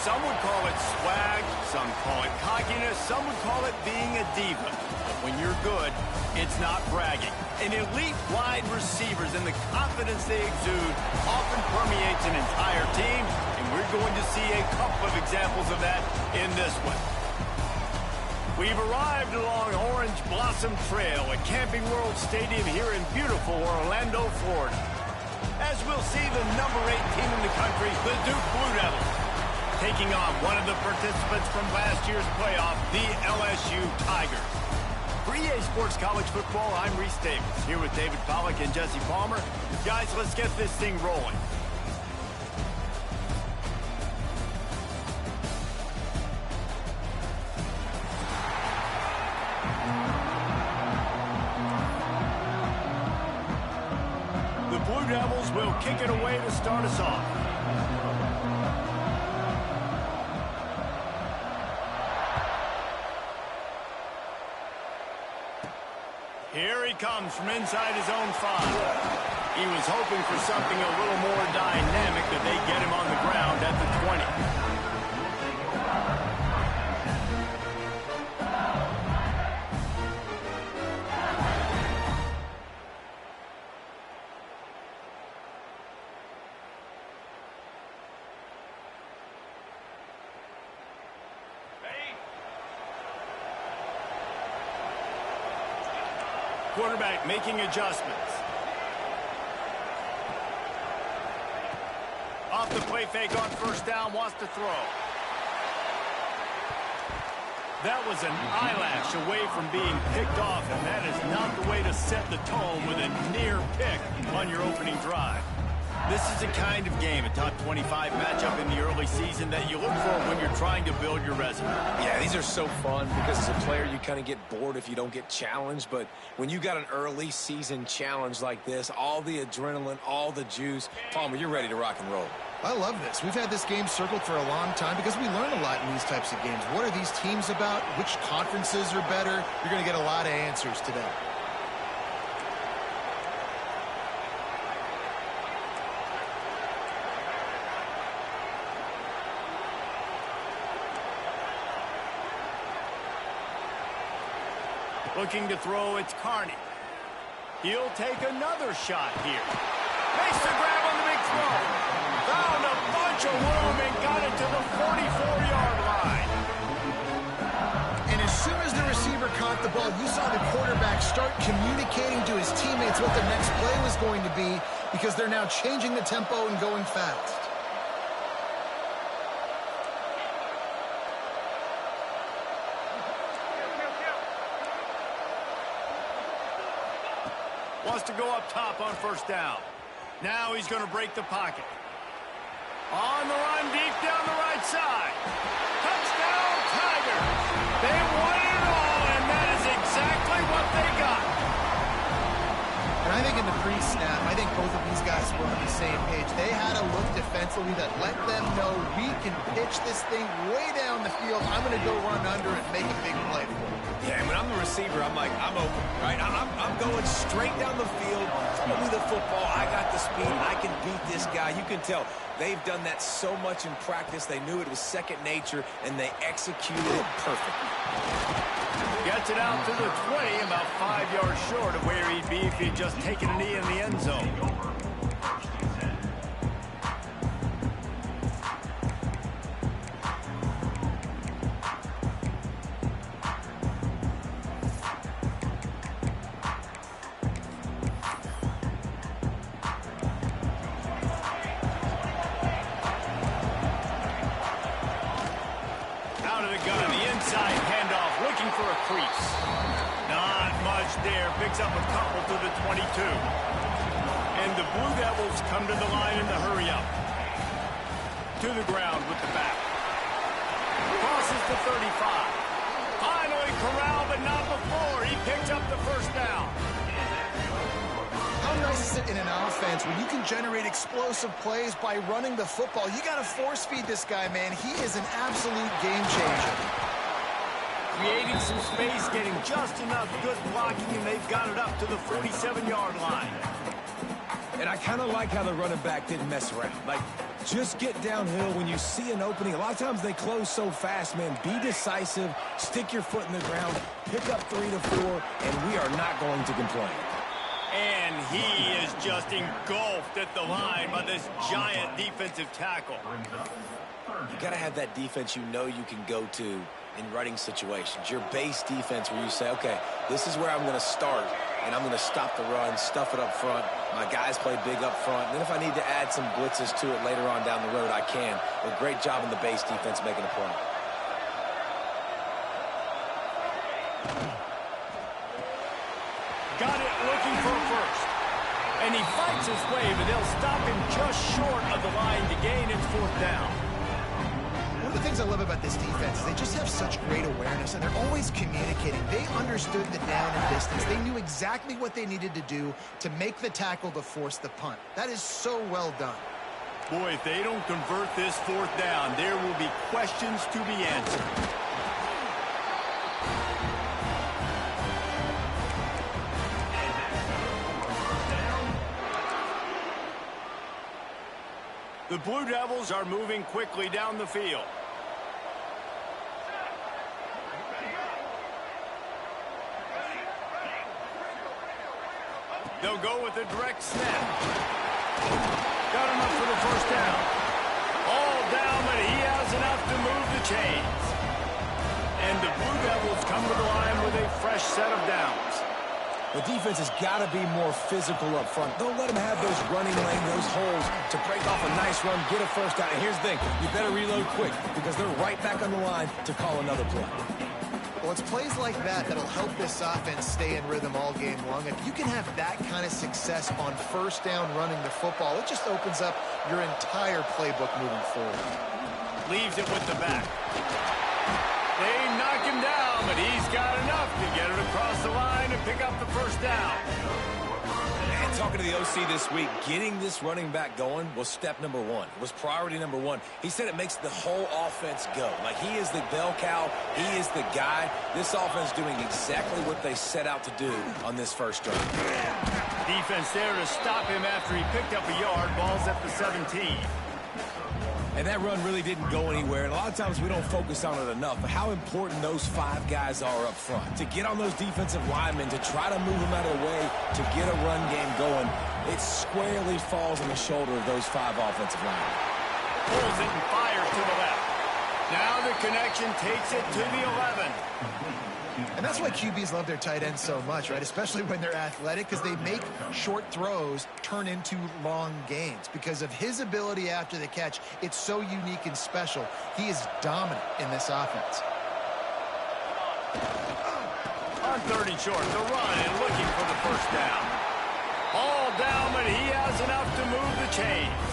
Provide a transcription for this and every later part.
Some would call it swag, some call it cockiness, some would call it being a diva. But when you're good, it's not bragging. An elite wide receivers and the confidence they exude often permeates an entire team, and we're going to see a couple of examples of that in this one. We've arrived along Orange Blossom Trail at Camping World Stadium here in beautiful Orlando, Florida. As we'll see the number 8 team in the country, the Duke Blue Devils, taking on one of the participants from last year's playoff, the LSU Tigers. For EA Sports College Football, I'm Reese Davis, here with David Pollack and Jesse Palmer. Guys, let's get this thing rolling. The Blue Devils will kick it away to start us off. Here he comes from inside his own 5. He was hoping for something a little more dynamic, that they get him on the ground at the 20. Quarterback making adjustments. Off the play fake on first down, wants to throw. That was an eyelash away from being picked off, and that is not the way to set the tone with a near pick on your opening drive. This is a kind of game, a top 25 matchup in the early season, that you look for when you're trying to build your resume. Yeah, these are so fun because as a player you kind of get bored if you don't get challenged, but when you got an early season challenge like this, all the adrenaline, all the juice, Palmer, you're ready to rock and roll. I love this. We've had this game circled for a long time because we learn a lot in these types of games. What are these teams about? Which conferences are better? You're going to get a lot of answers today. Looking to throw, it's Carney. He'll take another shot here. Makes the grab on the big throw. Found a bunch of room and got it to the 44-yard line. And as soon as the receiver caught the ball, you saw the quarterback start communicating to his teammates what the next play was going to be, because they're now changing the tempo and going fast. Wants to go up top on first down. Now he's going to break the pocket. On the run, deep down the right side. Touchdown, Tigers. They won it all, and that is exactly what they got. And I think in the pre-snap, I think both of these guys were on the same page. They had a look defensively that let them know we can pitch this thing way down the field. I'm going to go run under and make a big play for it. Yeah, and when I'm the receiver, I'm like, I'm open, right? I'm going straight down the field. Throw me the football. I got the speed. I can beat this guy. You can tell they've done that so much in practice. They knew it was second nature, and they executed it perfectly. Gets it out to the 20, about 5 yards short of where he'd be if he'd just taken a knee in the end zone. Out of the gun, the inside handoff, looking for a crease. Not much there, picks up a couple to the 22. And the Blue Devils come to the line in the hurry-up. To the ground with the back. Crosses the 35. Finally corralled, but not before. He picked up the first down. How nice is it in an offense when you can generate explosive plays by running the football? You got to force feed this guy, man. He is an absolute game changer. Creating some space, getting just enough good blocking, and they've got it up to the 47-yard line. And I kind of like how the running back didn't mess around. Like, Just get downhill when you see an opening. A lot of times they close so fast, man. Be decisive, stick your foot in the ground, pick up 3 to 4, and we are not going to complain. And he is just engulfed at the line by this giant defensive tackle. You got to have that defense you know you can go to in running situations. Your base defense where you say, okay, this is where I'm going to start, and I'm going to stop the run, stuff it up front. My guys play big up front. And then if I need to add some blitzes to it later on down the road, I can. But great job in the base defense making a play. Got it, looking for a first. And he fights his way, but they'll stop him just short of the line to gain its 4th down. One of the things I love about this defense is they just have such great awareness, and they're always communicating. They understood the down and distance. They knew exactly what they needed to do to make the tackle to force the punt. That is so well done. Boy, if they don't convert this 4th down, there will be questions to be answered. The Blue Devils are moving quickly down the field. They'll go with a direct snap. Got him up for the 1st down. All down, but he has enough to move the chains. And the Blue Devils come to the line with a fresh set of downs. The defense has got to be more physical up front. Don't let them have those running lane, those holes to break off a nice run, get a 1st down. And here's the thing, you better reload quick because they're right back on the line to call another play. Well, it's plays like that that'll help this offense stay in rhythm all game long. If you can have that kind of success on 1st down running the football, it just opens up your entire playbook moving forward. Leaves it with the back. They knock him down, but he's got enough to get it across the line and pick up the 1st down. And talking to the OC this week, getting this running back going was step number 1. It was priority number 1. He said it makes the whole offense go. Like, he is the bell cow. He is the guy. This offense doing exactly what they set out to do on this 1st drive. Defense there to stop him after he picked up a yard. Ball's at the 17. And that run really didn't go anywhere. And a lot of times we don't focus on it enough. But how important those 5 guys are up front. To get on those defensive linemen, to try to move them out of the way, to get a run game going, it squarely falls on the shoulder of those 5 offensive linemen. Pulls it and fires to the left. Now the connection takes it to the 11. And that's why QBs love their tight ends so much, right? Especially when they're athletic, because they make short throws turn into long gains. Because of his ability after the catch, it's so unique and special. He is dominant in this offense. On 3rd and short, the run and looking for the 1st down. All down, but he has enough to move the chains.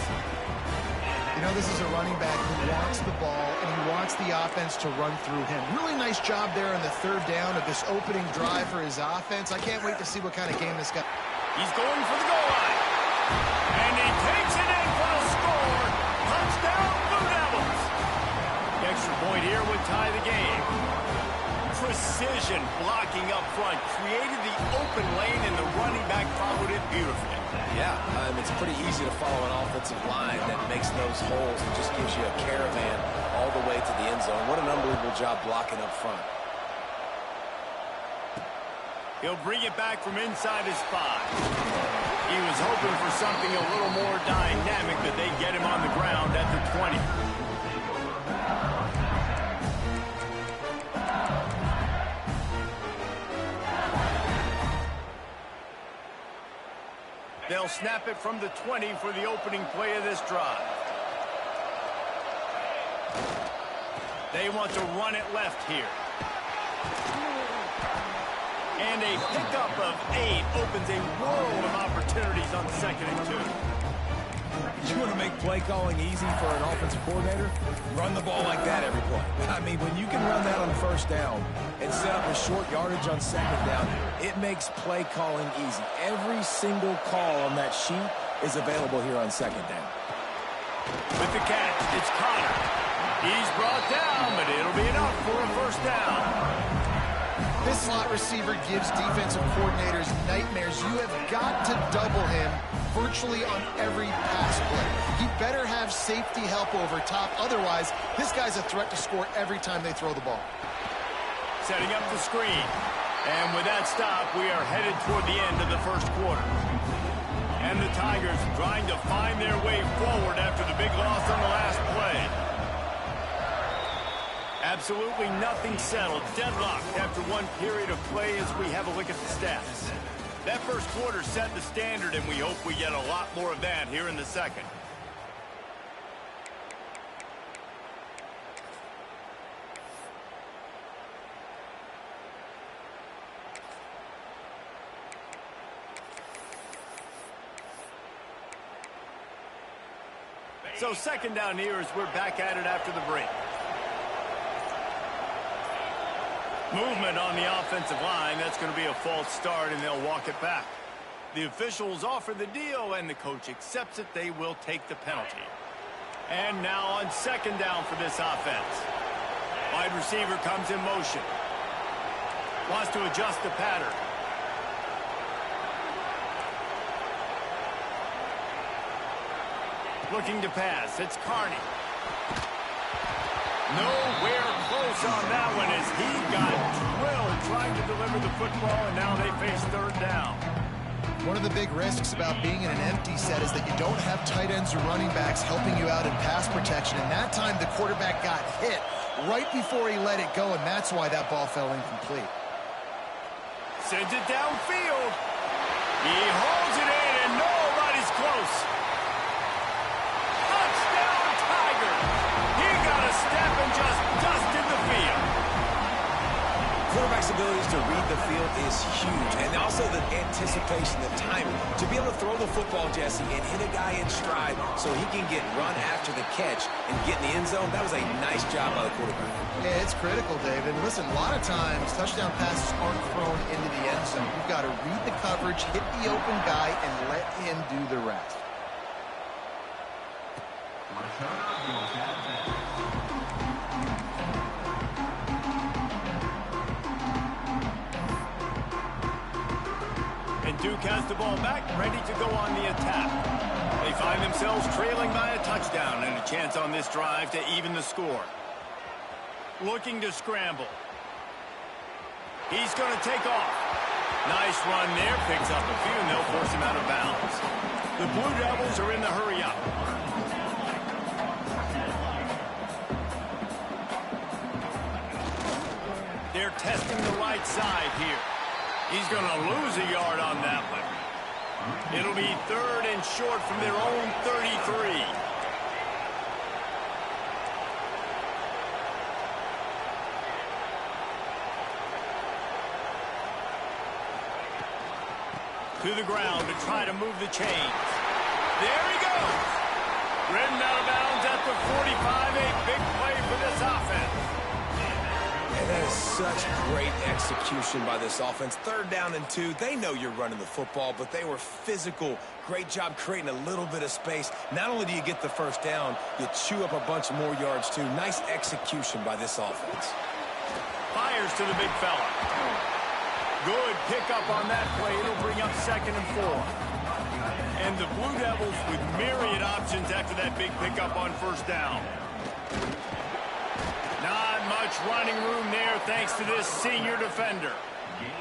You know, this is a running back who wants the ball, and he wants the offense to run through him. Really nice job there on the 3rd down of this opening drive for his offense. I can't wait to see what kind of game this guy. He's going for the goal line. And he takes it in for the score. Touchdown, Blue Devils. The extra point here would tie the game. Precision blocking up front created the open lane, and the running back followed it beautifully. Yeah, it's pretty easy to follow an offensive line that makes those holes and just gives you a caravan all the way to the end zone. What an unbelievable job blocking up front. He'll bring it back from inside his 5. He was hoping for something a little more dynamic, but they get him on the ground at the 20. They'll snap it from the 20 for the opening play of this drive. They want to run it left here. And a pickup of 8 opens a world of opportunities on 2nd and 2. You want to make play calling easy for an offensive coordinator? Run the ball like that every play. I mean, when you can run that on 1st down and set up a short yardage on 2nd down, it makes play calling easy. Every single call on that sheet is available here on 2nd down. With the catch, it's Connor. He's brought down, but it'll be enough for a 1st down. This slot receiver gives defensive coordinators nightmares. You have got to double him virtually on every pass play. He better have safety help over top. Otherwise, this guy's a threat to score every time they throw the ball. Setting up the screen. And with that stop, we are headed toward the end of the first quarter. And the Tigers trying to find their way forward after the big loss on the last play. Absolutely nothing settled. Deadlocked after one period of play as we have a look at the stats. That first quarter set the standard, and we hope we get a lot more of that here in the second. So second down here as we're back at it after the break. Movement on the offensive line. That's going to be a false start, and they'll walk it back. The officials offer the deal, and the coach accepts it. They will take the penalty. And now on second down for this offense. Wide receiver comes in motion. Wants to adjust the pattern. Looking to pass. It's Carney. Nowhere close on that one as he got drilled trying to deliver the football, and now they face third down. One of the big risks about being in an empty set is that you don't have tight ends or running backs helping you out in pass protection. And that time the quarterback got hit right before he let it go, and that's why that ball fell incomplete. Sends it downfield. He holds it in, and nobody's close. Touchdown, Tigers. He got a step and just dusted the field. Quarterback's abilities to read the field is huge, and also the anticipation, the timing. To be able to throw the football, Jesse, and hit a guy in stride so he can get run after the catch and get in the end zone, that was a nice job by the quarterback. Yeah, it's critical, David. And listen, a lot of times touchdown passes aren't thrown into the end zone. You've got to read the coverage, hit the open guy, and let him do the rest. And Duke has the ball back, ready to go on the attack. They find themselves trailing by a touchdown and a chance on this drive to even the score. Looking to scramble. He's going to take off. Nice run there, picks up a few, and they'll force him out of bounds. The Blue Devils are in the hurry-up. They're testing the right side here. He's going to lose a yard on that one. It'll be third and short from their own 33. To the ground to try to move the chains. There he goes. Ridden out of bounds at the 45. A big play for this offense. And that is such great execution by this offense. Third down and 2. They know you're running the football, but they were physical. Great job creating a little bit of space. Not only do you get the first down, you chew up a bunch more yards, too. Nice execution by this offense. Fires to the big fella. Good pickup on that play. It'll bring up second and 4. And the Blue Devils with myriad options after that big pickup on first down. Not much running room there thanks to this senior defender.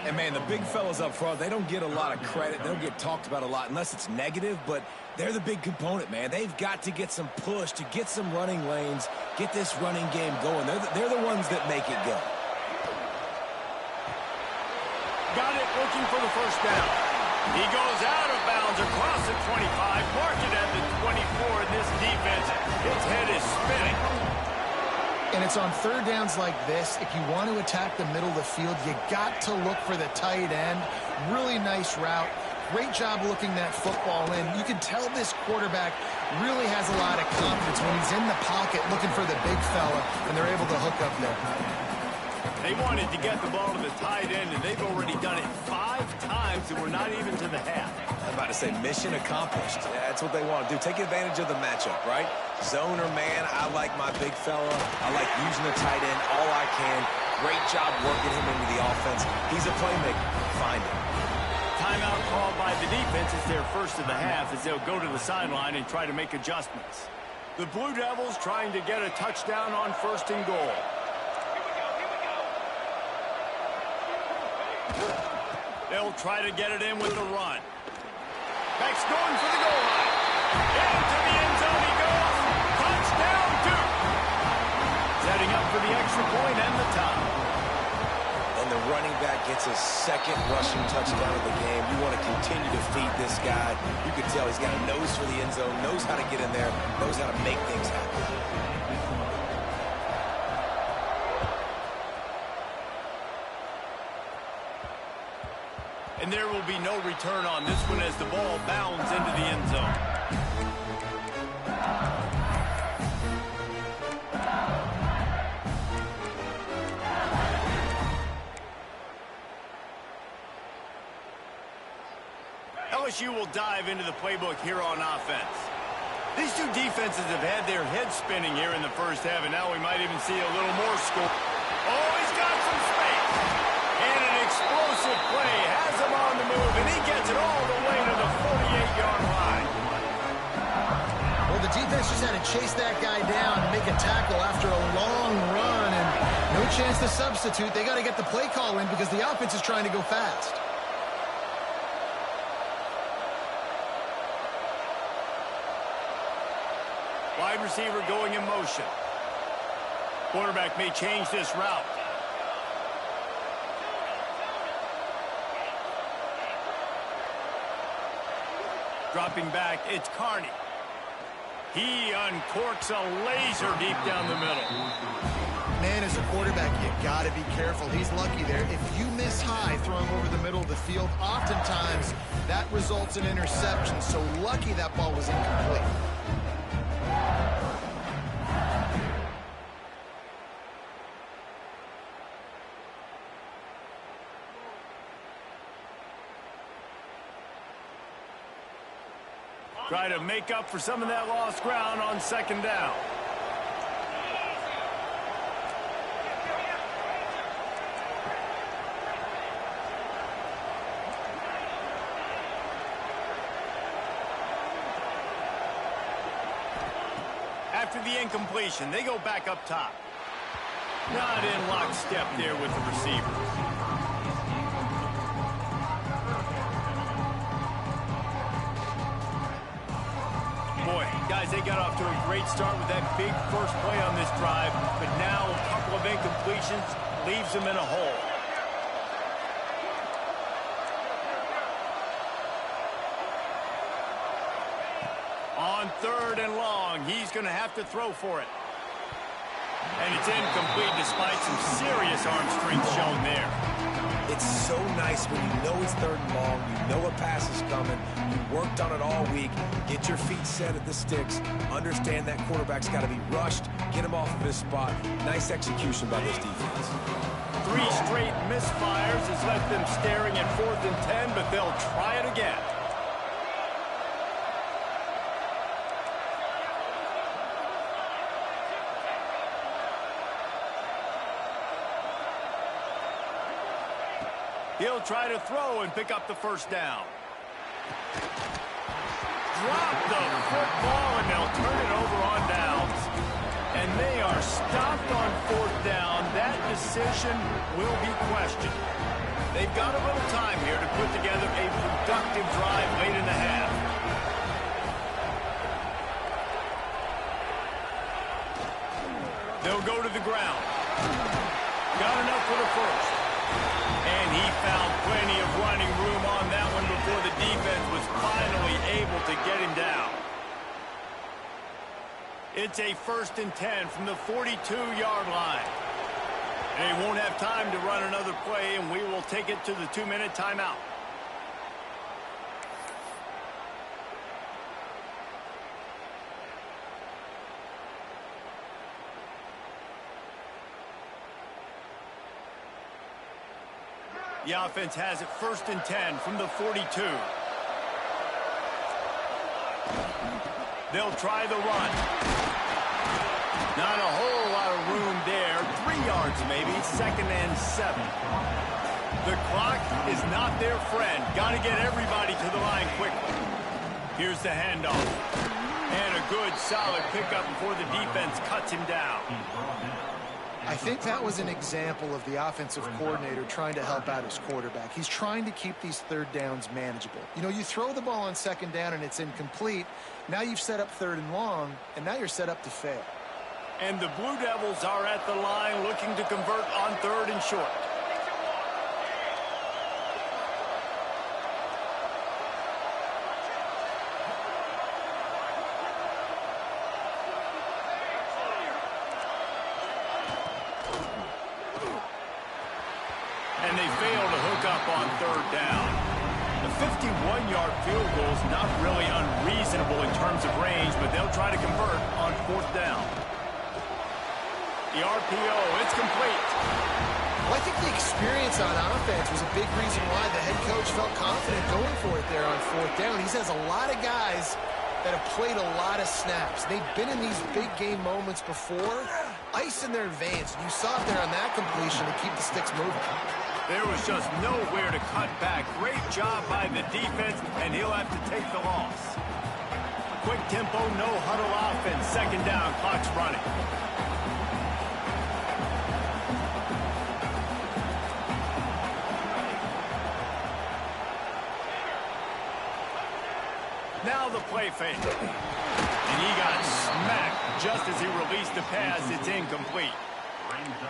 And, man, the big fellas up front, they don't get a lot of credit. They don't get talked about a lot unless it's negative, but they're the big component, man. They've got to get some push, to get some running lanes, get this running game going. They're the ones that make it go. Got it, looking for the first down. He goes out of bounds across the 25, mark it at the 24, and this defense, its head is spinning. And it's on third downs like this. If you want to attack the middle of the field, you got to look for the tight end. Really nice route. Great job looking that football in. You can tell this quarterback really has a lot of confidence when he's in the pocket looking for the big fella, and they're able to hook up there. They wanted to get the ball to the tight end, and they've already done it 5 times, and we're not even to the half. I'm about to say mission accomplished. That's what they want to do. Take advantage of the matchup, right? Zone or man, I like my big fella. I like using the tight end all I can. Great job working him into the offense. He's a playmaker. Find him. timeout called by the defense. It's their first of the half as they'll go to the sideline and try to make adjustments. The Blue Devils trying to get a touchdown on 1st and goal. They'll try to get it in with the run. Beck's going for the goal line. Into the end zone he goes. Touchdown, Duke. Setting up for the extra point and the tie. And the running back gets his second rushing touchdown of the game. You want to continue to feed this guy. You can tell he's got a nose for the end zone, knows how to get in there, knows how to make things happen. And there will be no return on this one as the ball bounds into the end zone. LSU will dive into the playbook here on offense. These two defenses have had their heads spinning here in the first half, and now we might even see a little more score. Oh, he's got some space. And an explosive play has him on the move, and he gets it all the way to the 48-yard line. Well, the defense just had to chase that guy down and make a tackle after a long run, and no chance to substitute. They got to get the play call in because the offense is trying to go fast. Wide receiver going in motion. Quarterback may change this route. Dropping back, it's Carney. He uncorks a laser deep down the middle. Man, as a quarterback, you got to be careful. He's lucky there. If you miss high throwing over the middle of the field, oftentimes that results in interception. So lucky that ball was incomplete. Try to make up for some of that lost ground on 2nd down. After the incompletion, they go back up top. Not in lockstep there with the receiver. Boy, guys, they got off to a great start with that big first play on this drive, but now a couple of incompletions leaves them in a hole. On 3rd and long, he's going to have to throw for it. And it's incomplete despite some serious arm strength shown there. It's so nice when you know it's 3rd and long, you know a pass is coming, you worked on it all week, get your feet set at the sticks, understand that quarterback's got to be rushed, get him off of his spot. Nice execution by this defense. 3 straight misfires has left them staring at 4th and 10, but they'll try it again. He'll try to throw and pick up the 1st down. Drop the football, and they'll turn it over on downs. And they are stopped on 4th down. That decision will be questioned. They've got a little time here to put together a productive drive late in the half. They'll go to the ground. Got enough for the 1st. And he found plenty of running room on that one before the defense was finally able to get him down. It's a 1st and 10 from the 42-yard line. They won't have time to run another play, and we will take it to the 2-minute timeout. The offense has it 1st and 10 from the 42. They'll try the run. Not a whole lot of room there. 3 yards maybe. 2nd and 7. The clock is not their friend. Got to get everybody to the line quickly. Here's the handoff. And a good, solid pickup before the defense cuts him down. I think that was an example of the offensive coordinator trying to help out his quarterback. He's trying to keep these third downs manageable. You know, you throw the ball on second down and it's incomplete. Now you've set up third and long, and now you're set up to fail. And the Blue Devils are at the line looking to convert on third and short. And they fail to hook up on third down. The 51-yard field goal is not really unreasonable in terms of range, but they'll try to convert on fourth down. The RPO, it's complete. Well, I think the experience on offense was a big reason why the head coach felt confident going for it there on fourth down. He has a lot of guys that have played a lot of snaps. They've been in these big game moments before, ice in their veins. You saw it there on that completion to keep the sticks moving. There was just nowhere to cut back. Great job by the defense, and he'll have to take the loss. Quick tempo, no huddle offense. Second down, clock's running. Now the play fake. And he got smacked just as he released the pass. It's incomplete.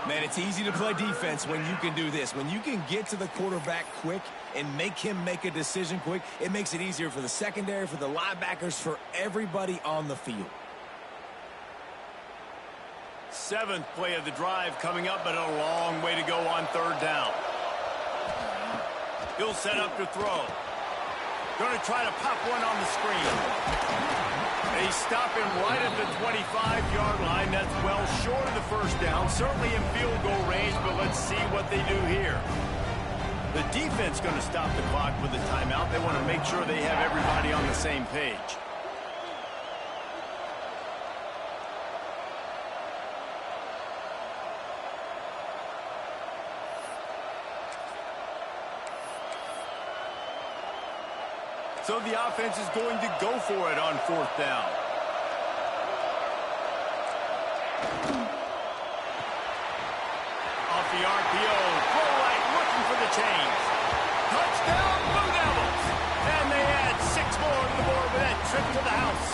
Man, it's easy to play defense when you can do this. When you can get to the quarterback quick and make him make a decision quick, it makes it easier for the secondary, for the linebackers, for everybody on the field. Seventh play of the drive coming up, but a long way to go on third down. He'll set up to throw. Going to try to pop one on the screen. They stop him right at the 25-yard line. That's well short of the first down. Certainly in field goal range, but let's see what they do here. The defense going to stop the clock with a timeout. They want to make sure they have everybody on the same page. So the offense is going to go for it on fourth down. Off the RPO, throw right, looking for the chains. Touchdown, Blue Devils! And they add 6 more to the board with that trip to the house.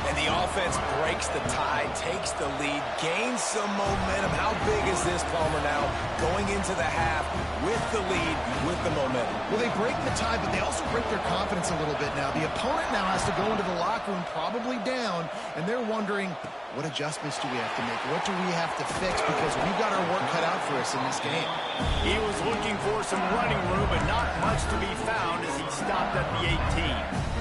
And the offense breaks the tie, takes the lead, gains some momentum. How big is this, Palmer, now? Going into the half with the lead, with the momentum. Well, they break the tie, but they also break their confidence a little bit now. The opponent now has to go into the locker room probably down, and they're wondering, what adjustments do we have to make? What do we have to fix? Because we've got our work cut out for us in this game. He was looking for some running room, but not much to be found as he stopped at the 18.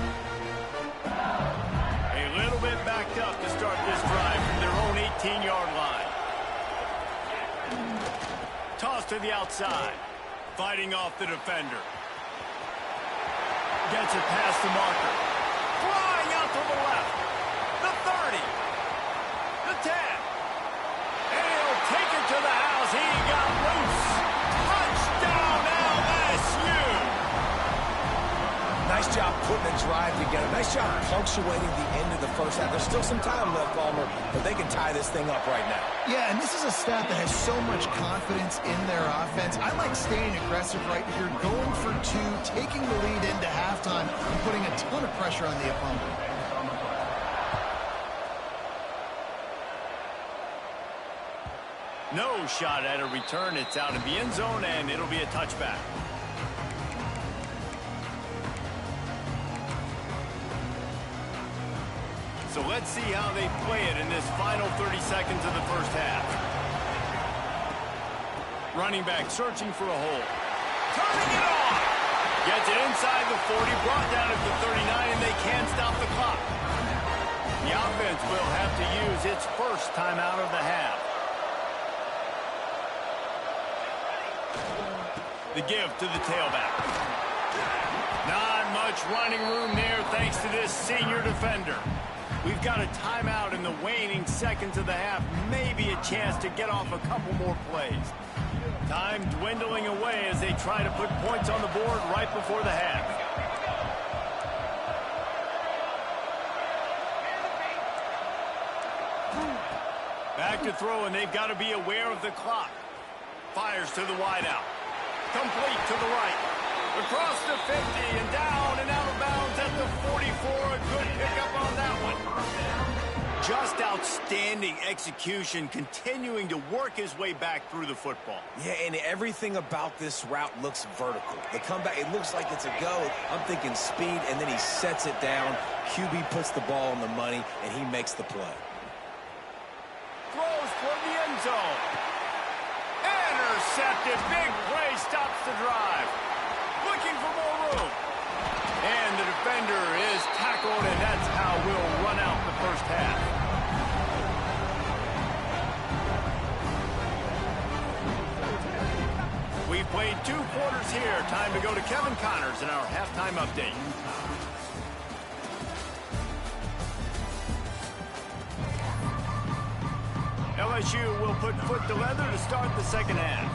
A little bit backed up to start this drive from their own 18-yard line. Toss to the outside. Fighting off the defender. Gets it past the marker. Flying out to the left. The 30. The 10. And he'll take it to the house. He got loose. Touchdown LSU. Nice job putting the drive together. Nice job punctuating the end of the first half. There's still some time left, Palmer, but they can tie this thing up right now. Yeah, and this is a staff that has so much confidence in their offense. I like staying aggressive right here, going for 2, taking the lead into halftime, and putting a ton of pressure on the opponent. No shot at a return. It's out of the end zone, and it'll be a touchback. So let's see how they play it in this final 30 seconds of the first half. Running back searching for a hole. Turning it on! Gets it inside the 40, brought down at the 39, and they can't stop the clock. The offense will have to use its first timeout of the half. The give to the tailback. Not much running room there thanks to this senior defender. We've got a timeout in the waning seconds of the half. Maybe a chance to get off a couple more plays. Time dwindling away as they try to put points on the board right before the half. Back to throw, and they've got to be aware of the clock. Fires to the wideout. Complete to the right. Across the 50 and down and out of bounds at the 44. A good pickup on that one. Just outstanding execution, continuing to work his way back through the football. Yeah, and everything about this route looks vertical. The comeback, it looks like it's a go. I'm thinking speed, and then he sets it down. QB puts the ball on the money, and he makes the play. Throws toward the end zone. Intercepted. Big play stops the drive. Looking for more room. And the defender is tackled, and that's how we'll run out the first half. We've played 2 quarters here. Time to go to Kevin Connors in our halftime update. LSU will put foot to leather to start the second half.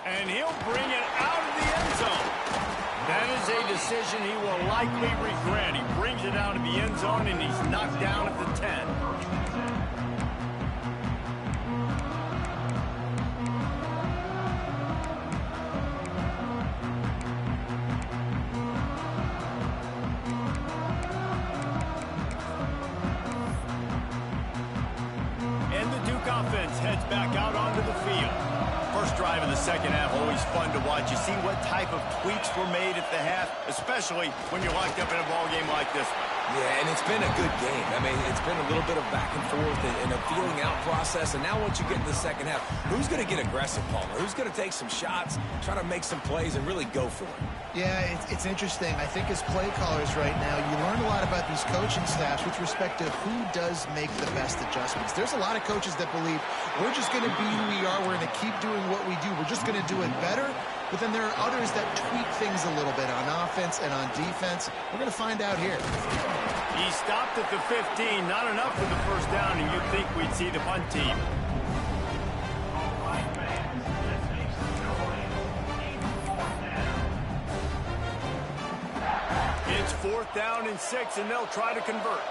And he'll bring it out of the end zone. That is a decision he will likely regret. He brings it out of the end zone, and he's knocked down at the 10. Offense heads back out onto the field. First drive of the second half, always fun to watch. You see what type of tweaks were made at the half, especially when you're locked up in a ball game like this one. Yeah, and it's been a good game. I mean, it's been a little bit of back and forth and a feeling out process. And now once you get in the second half, who's going to get aggressive, Palmer? Who's going to take some shots, try to make some plays, and really go for it? Yeah, it's interesting. I think as play callers right now, you learn a lot about these coaching staffs with respect to who does make the best adjustments. There's a lot of coaches that believe we're just going to be who we are. We're going to keep doing what we do. We're just going to do it better. But then there are others that tweak things a little bit on offense and on defense. We're going to find out here. He stopped at the 15. Not enough for the first down, and you'd think we'd see the punt team. It's 4th down and 6, and they'll try to convert.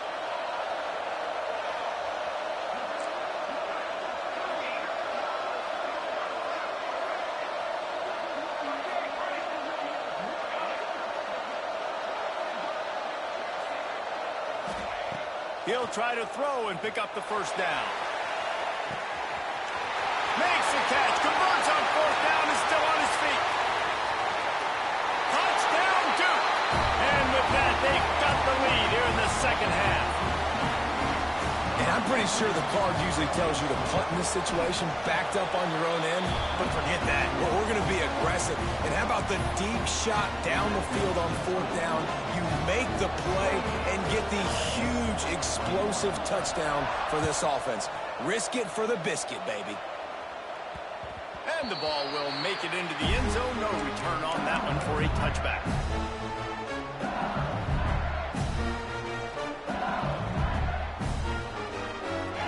He'll try to throw and pick up the first down. Makes the catch, converts on 4th down, is still on his feet. Touchdown, Duke! And with that, they've got the lead here in the second half. And I'm pretty sure the card usually tells you to punt in this situation, backed up on your own end. But forget that. We're going to be aggressive. And how about the deep shot down the field on 4th down? You make the play and get the huge explosive touchdown for this offense. Risk it for the biscuit, baby. And the ball will make it into the end zone. No return on that one for a touchback.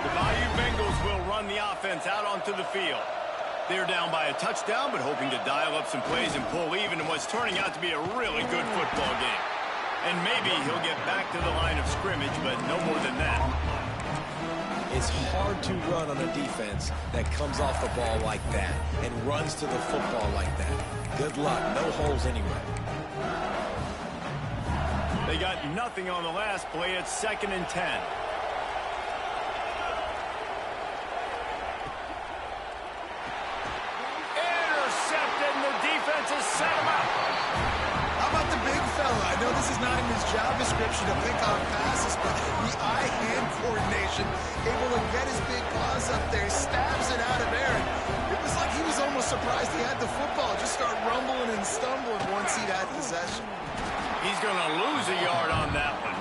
The Bayou Bengals will run the offense out onto the field. They're down by a touchdown, but hoping to dial up some plays and pull even in what's turning out to be a really good football game. And maybe he'll get back to the line of scrimmage, but no more than that. It's hard to run on a defense that comes off the ball like that and runs to the football like that. Good luck. No holes anywhere. They got nothing on the last play. It's 2nd and 10. Intercepted, and the defense has set him up. How about the big fella? I know this is not in his job description to pick off passes, but the eye-hand coordination, able to get his big paws up there, stabs it out of air. It was like he was almost surprised he had the football. Just start rumbling and stumbling once he'd had possession. He's going to lose a yard on that one.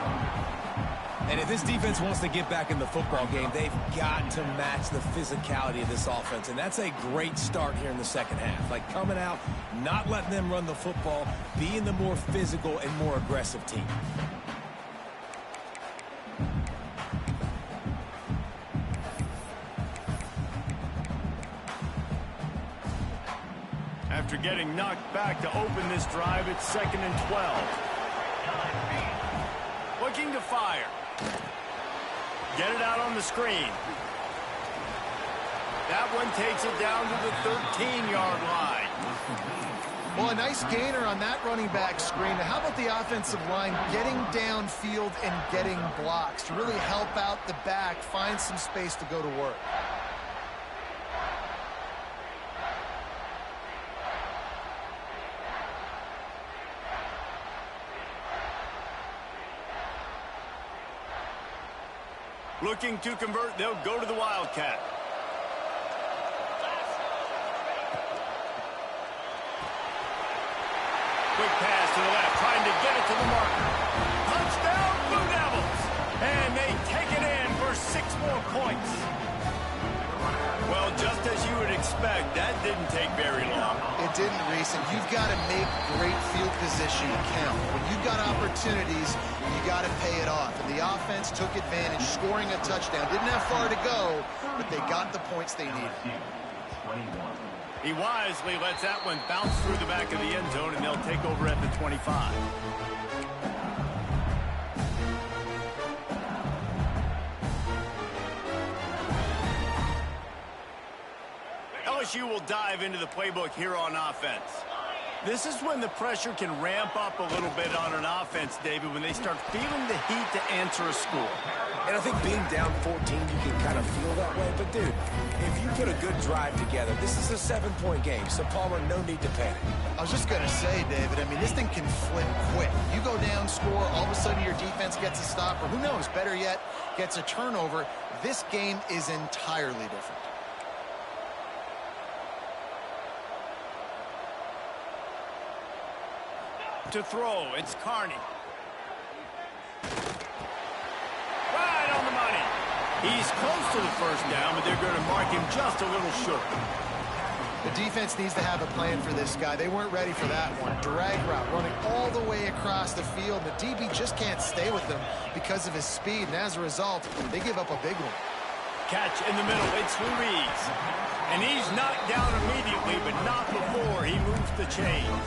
And if this defense wants to get back in the football game, they've got to match the physicality of this offense. And that's a great start here in the second half. Like coming out, not letting them run the football, being the more physical and more aggressive team. after getting knocked back to open this drive. It's 2nd and 12. Looking to fire. Get it out on the screen. That one takes it down to the 13-yard line. Well, a nice gainer on that running back screen. How about the offensive line getting downfield and getting blocks to really help out the back, find some space to go to work? Looking to convert, they'll go to the Wildcat. Quick pass to the left, trying to get it to the marker. Touchdown, Blue Devils! And they take it in for 6 more points. Well, just as you would expect, that didn't take very long. It didn't, Reese, and you've got to make great field position count. When you've got opportunities, you got to pay it off. And the offense took advantage, scoring a touchdown. Didn't have far to go, but they got the points they needed. He wisely lets that one bounce through the back of the end zone, and they'll take over at the 25. LSU will dive into the playbook here on offense. This is when the pressure can ramp up a little bit on an offense, David, when they start feeling the heat to answer a score. And I think being down 14, you can kind of feel that way. But, dude, if you put a good drive together, this is a 7-point game. So, Palmer, no need to panic. I was just going to say, David, I mean, this thing can flip quick. You go down, score, all of a sudden your defense gets a stop, or who knows, better yet, gets a turnover. This game is entirely different. To throw, it's Carney. Right on the money. He's close to the first down, but they're going to mark him just a little short. The defense needs to have a plan for this guy. They weren't ready for that one. Drag route, running all the way across the field. The DB just can't stay with them because of his speed, and as a result, they give up a big one. Catch in the middle, it's Ruiz. And he's knocked down immediately, but not before he moves the chains.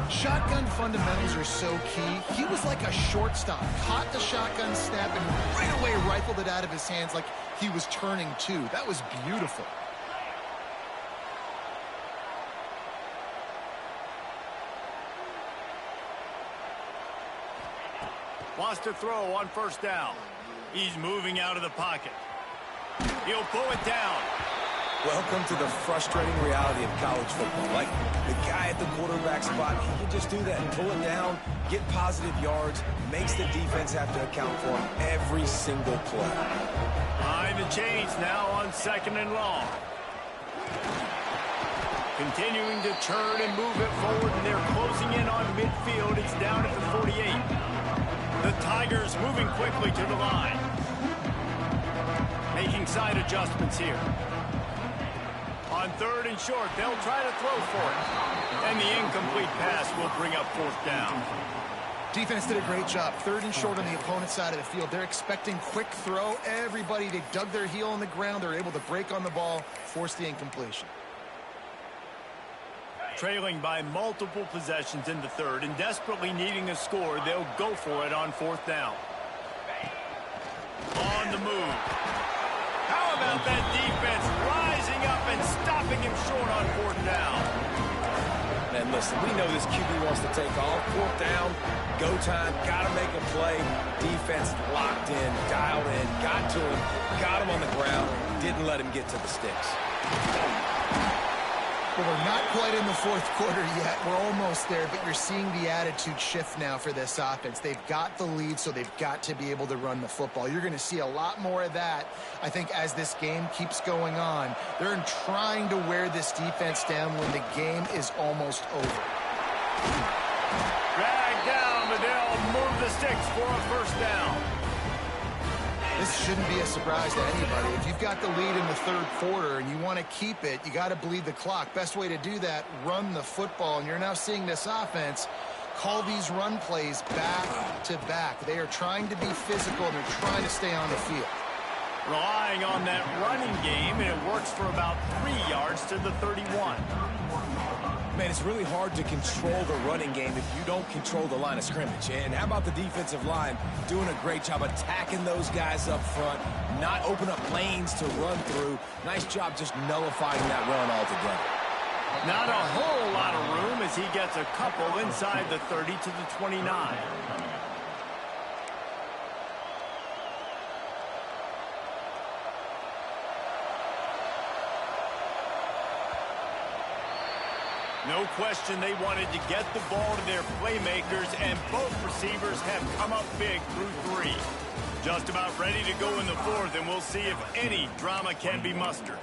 Shotgun fundamentals are so key. He was like a shortstop. Caught the shotgun snap and right away rifled it out of his hands like he was turning two. That was beautiful. Wants to throw on first down. He's moving out of the pocket. He'll pull it down. Welcome to the frustrating reality of college football. Like, the guy at the quarterback spot, he can just do that. Pull it down, get positive yards, makes the defense have to account for him every single play. Behind the chains now on 2nd and long. Continuing to turn and move it forward, and they're closing in on midfield. It's down at the 48. The Tigers moving quickly to the line. Making side adjustments here. On 3rd and short, they'll try to throw for it. And the incomplete pass will bring up 4th down. Defense did a great job. 3rd and short on the opponent's side of the field. They're expecting quick throw. Everybody, they dug their heel on the ground. They're able to break on the ball, force the incompletion. Trailing by multiple possessions in the 3rd and desperately needing a score, they'll go for it on 4th down. On the move. How about that defense rising up and stopping him short on 4th down? And listen, we know this QB wants to take off. 4th down, go time, got to make a play. Defense locked in, dialed in, got to him, got him on the ground, didn't let him get to the sticks. Well, we're not quite in the 4th quarter yet. We're almost there, but you're seeing the attitude shift now for this offense. They've got the lead, so they've got to be able to run the football. You're going to see a lot more of that, I think, as this game keeps going on. They're trying to wear this defense down when the game is almost over. Drag down, but they'll move the sticks for a 1st down. This shouldn't be a surprise to anybody. If you've got the lead in the 3rd quarter and you want to keep it, you got to bleed the clock. Best way to do that, run the football. And you're now seeing this offense call these run plays back to back. They are trying to be physical, and they're trying to stay on the field. Relying on that running game, and it works for about 3 yards to the 31. Man, it's really hard to control the running game if you don't control the line of scrimmage. And how about the defensive line doing a great job attacking those guys up front, not open up lanes to run through. Nice job just nullifying that run altogether. Not a whole lot of room as he gets a couple inside the 30 to the 29. No question they wanted to get the ball to their playmakers, and both receivers have come up big through 3. Just about ready to go in the 4th, and we'll see if any drama can be mustered.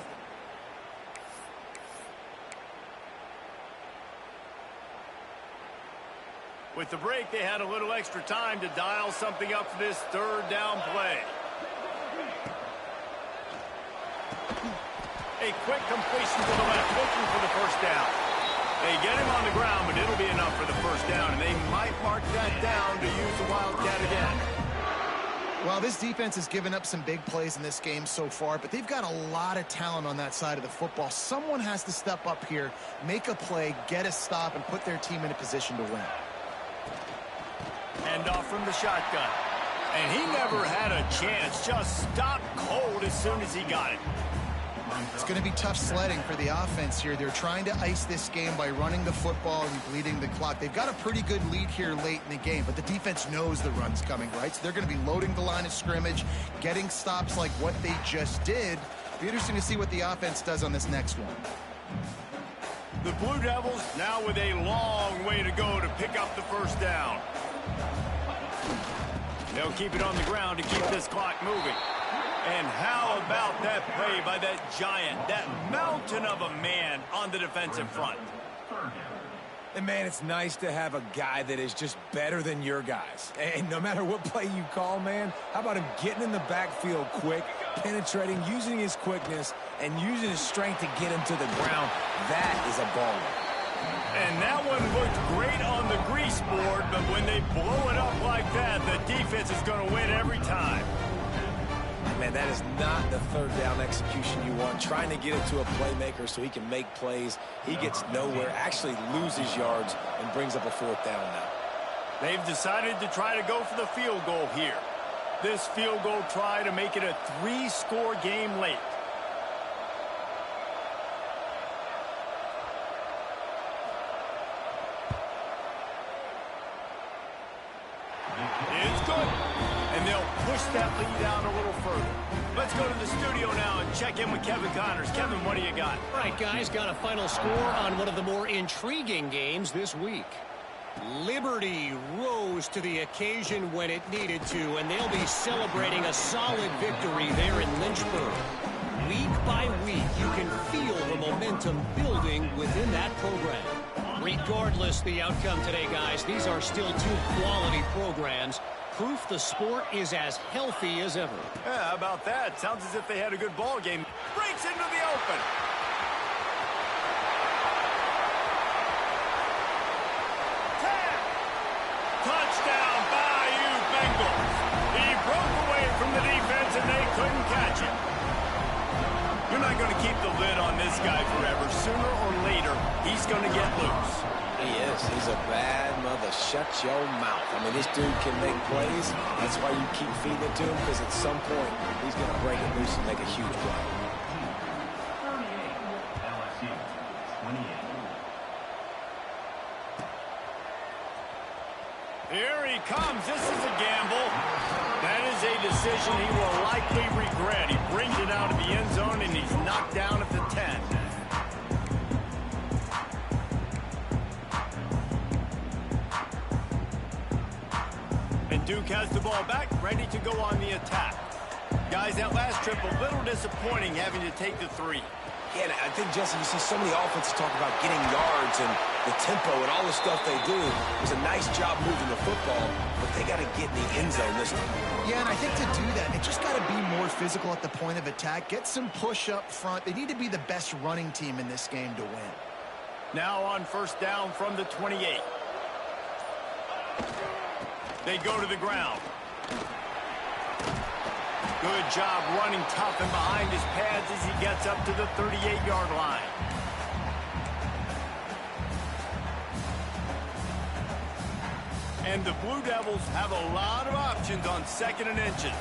With the break, they had a little extra time to dial something up for this 3rd down play. A quick completion to the left, looking for the 1st down. They get him on the ground, but it'll be enough for the 1st down, and they might mark that down to use the Wildcat again. Well, this defense has given up some big plays in this game so far, but they've got a lot of talent on that side of the football. Someone has to step up here, make a play, get a stop, and put their team in a position to win. Hand off from the shotgun. And he never had a chance. Just stopped cold as soon as he got it. It's going to be tough sledding for the offense here. They're trying to ice this game by running the football and bleeding the clock. They've got a pretty good lead here late in the game, but the defense knows the run's coming, right? So they're going to be loading the line of scrimmage, getting stops like what they just did. It'll be interesting to see what the offense does on this next one. The Blue Devils now with a long way to go to pick up the 1st down. They'll keep it on the ground to keep this clock moving. And how about that play by that giant, that mountain of a man on the defensive front? And, man, it's nice to have a guy that is just better than your guys. And no matter what play you call, man, how about him getting in the backfield quick, penetrating, using his quickness, and using his strength to get him to the ground? That is a baller. And that one looked great on the grease board, but when they blow it up like that, the defense is going to win every time. Man, that is not the 3rd down execution you want. Trying to get it to a playmaker so he can make plays. He gets nowhere, actually loses yards, and brings up a 4th down now. They've decided to try to go for the field goal here. This field goal try to make it a 3-score game late. It's good. And they'll push that lead out a little further. Let's go to the studio now and check in with Kevin Connors. Kevin, what do you got? All right, guys, got a final score on one of the more intriguing games this week. Liberty rose to the occasion when it needed to, and they'll be celebrating a solid victory there in Lynchburg. Week by week, you can feel the momentum building within that program. Regardless the outcome today, guys, these are still 2 quality programs. Proof the sport is as healthy as ever. Yeah, how about that? Sounds as if they had a good ball game. Breaks into the open. Touchdown, Bayou Bengals. He broke away from the defense and they couldn't catch it. You're not going to keep the lid on this guy forever. Sooner or later, he's going to get loose. He is. He's a bad mother. Shut your mouth. I mean, this dude can make plays. That's why you keep feeding it to him, because at some point, he's going to break it loose and make a huge play. Here he comes. This is a gamble. That is a decision he will likely regret. He brings it out of the end zone, and he's knocked down at the 10. And Duke has the ball back, ready to go on the attack. Guys, that last trip, a little disappointing having to take the 3. Yeah, and I think, Jesse, you see so many offenses talk about getting yards and the tempo and all the stuff they do. It was a nice job moving the football, but they got to get in the end zone this time. Yeah, and I think to do that, they just got to be more physical at the point of attack. Get some push up front. They need to be the best running team in this game to win. Now on 1st down from the 28. They go to the ground. good job running tough and behind his pads as he gets up to the 38-yard line. And the Blue Devils have a lot of options on 2nd and inches.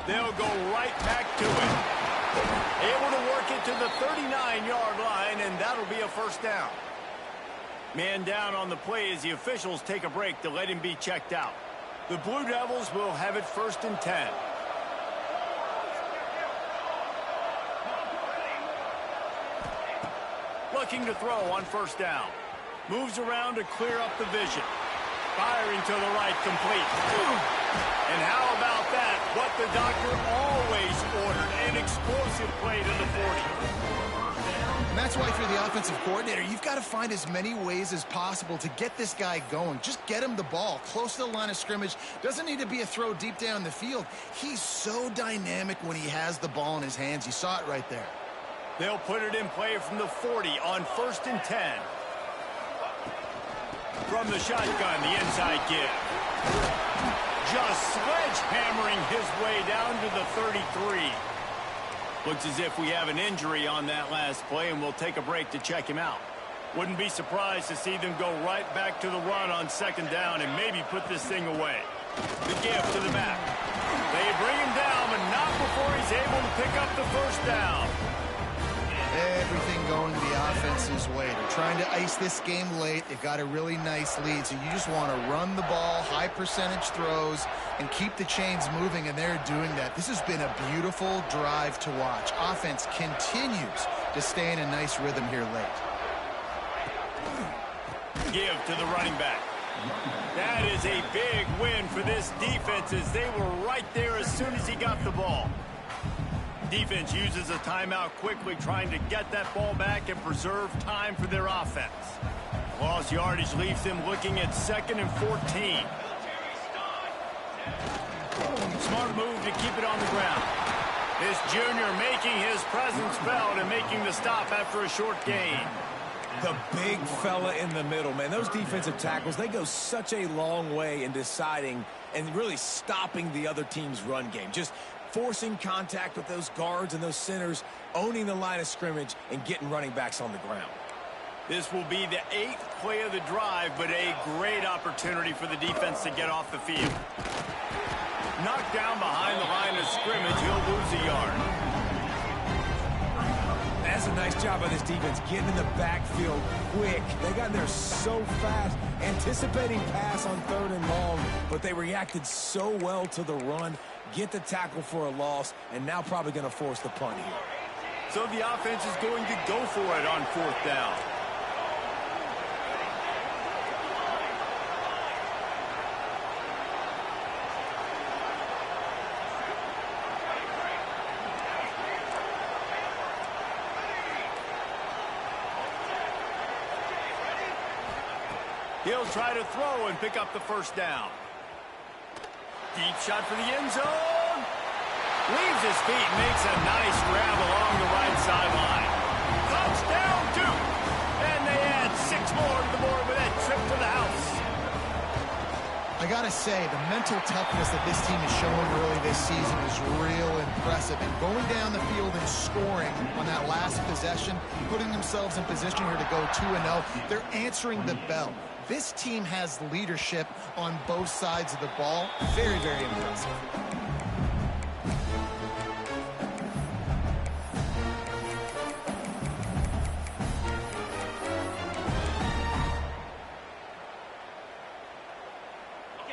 They'll go right back to it. Able to work it to the 39-yard line, and that'll be a first down. Man down on the play as the officials take a break to let him be checked out. The Blue Devils will have it 1st and 10. Looking to throw on 1st down. Moves around to clear up the vision. Firing to the right, complete. And how about that? What the doctor always ordered, an explosive play to the 40. And that's why if you're the offensive coordinator, you've got to find as many ways as possible to get this guy going. Just get him the ball close to the line of scrimmage. Doesn't need to be a throw deep down the field. He's so dynamic when he has the ball in his hands. You saw it right there. They'll put it in play from the 40 on 1st and 10. From the shotgun, the inside give. Just sledgehammering his way down to the 33. Looks as if we have an injury on that last play, and we'll take a break to check him out. Wouldn't be surprised to see them go right back to the run on 2nd down and maybe put this thing away. The give to the back. They bring him down, but not before he's able to pick up the 1st down. Everything going the offense's way. They're trying to ice this game late. They've got a really nice lead, so you just want to run the ball, high percentage throws, and keep the chains moving, and they're doing that. This has been a beautiful drive to watch. Offense continues to stay in a nice rhythm here late. Give to the running back. That is a big win for this defense as they were right there as soon as he got the ball. Defense uses a timeout quickly, trying to get that ball back and preserve time for their offense. Lost yardage leaves them looking at 2nd and 14. Smart move to keep it on the ground. This junior making his presence felt and making the stop after a short gain. The big fella in the middle, man. Those defensive tackles, they go such a long way in deciding and really stopping the other team's run game. Just forcing contact with those guards and those centers, owning the line of scrimmage, and getting running backs on the ground. This will be the 8th play of the drive, but a great opportunity for the defense to get off the field. Knocked down behind the line of scrimmage, he'll lose a yard. That's a nice job by this defense, getting in the backfield quick. They got in there so fast, anticipating pass on 3rd and long, but they reacted so well to the run, get the tackle for a loss, and now probably going to force the punt here. So the offense is going to go for it on 4th down. He'll try to throw and pick up the 1st down. Deep shot for the end zone. Leaves his feet, makes a nice grab along the right sideline. Touchdown, Duke! And they add 6 more to the board with that trip to the house. I gotta say, the mental toughness that this team is showing early this season is real impressive. And going down the field and scoring on that last possession, putting themselves in position here to go 2-0, they're answering the bell. This team has leadership on both sides of the ball. Very, very impressive.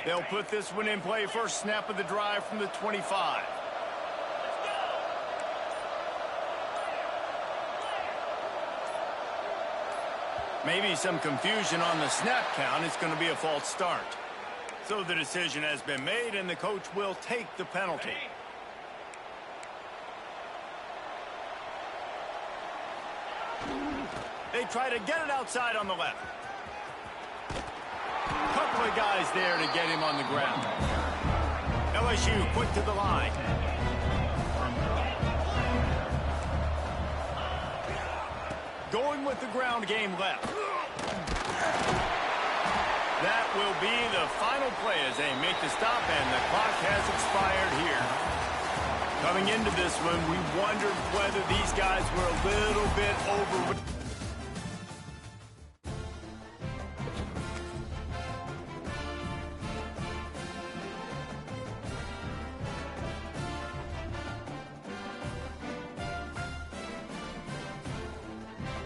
They'll put this one in play. First snap of the drive from the 25. Maybe some confusion on the snap count. It's going to be a false start. So the decision has been made, and the coach will take the penalty. They try to get it outside on the left. Couple of guys there to get him on the ground. LSU quick to the line. Going with the ground game left. That will be the final play as they make the stop, and the clock has expired here. Coming into this one, we wondered whether these guys were a little bit over.